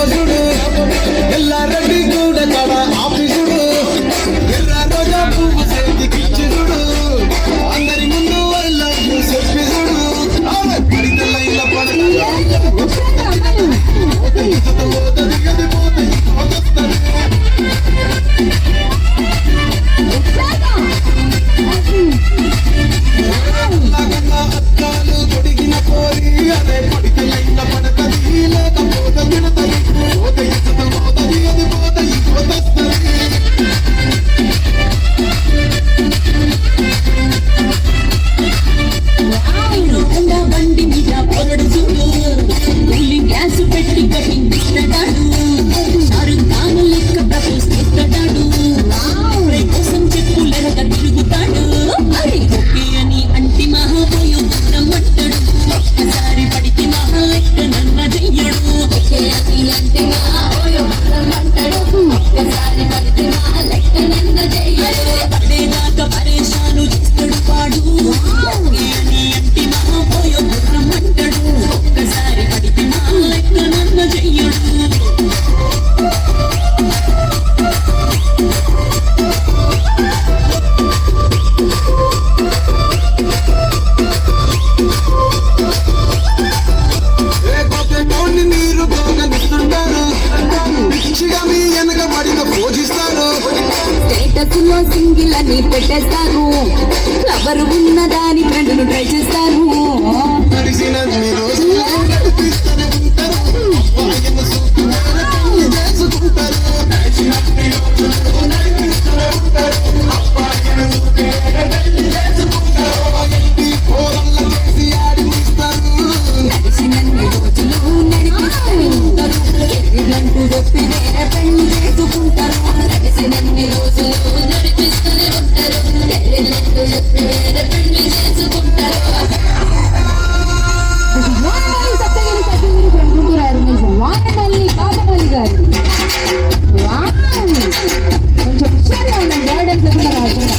ఆపసుడు ఎల్లారెడ్డి కూడా కడ ఆఫీసుడు ఎర్ర రోజా పువ్వు చేతికిచ్చుడు అందరి ముందు చెప్పిసుడు పడితలైన అక్కాలు తొడిగిన కోరి అదే పడితలైన పడతది లేకపోతే విడతది పోతది అది పోతది బండి మీద పొరడు చూడు గ్యాస్ పెట్టి కటింగ్ ఇస్తాడు తాను లెక్క ప్రపోజ్ చేస్తాడు కోసం చెప్పులెరగ తిరుగుతాడు అరే ఓకే అని అంటి మహాపోయు రమ్మంటాడు ఒక్కసారి పడితే మహా లెక్క నన్న చెయ్యడు అంటే మహాపోయు రమ్మంటాడు ఒక్కసారి పడితే మహా లెక్క నన్న చెయ్యడు పడేదాకా పరేషాను చేస్తాడు పాడు ఓకే అని అంటి మహాపోయు రమ్మంటాడు ఒక్కసారి పడితే మహా లెక్క నన్న చెయ్యడు నీరు పోగనిస్తుంటారు పిచ్చిగా మీ వెనక పడిన పూజిస్తారు స్టేటస్ లో సింగిల్ అని పెట్టేస్తారు ఎవరు ఉన్నదాని ఫ్రెండ్ను ట్రై చేస్తారు నడిచిన రోజులు నడిపిస్తూనే ఉంటారు చేసుకుంటారు నడిచినన్ని రోజులు నడిపిస్తూనే ఉంటారు ఎదురంటూ చెప్పి వేరే పెళ్లి చేసుకుంటారు నడిచినన్ని రోజులు నడిపిస్తూనే ఉంటారు ఎదురంటూ చెప్పి వేరే పెళ్లి చేసుకుంటారు వానమల్లి కాకమల్లి గారు కొంచెం హుషారుగా ఉన్నాం గైడెన్స్ కూడా రాకుండా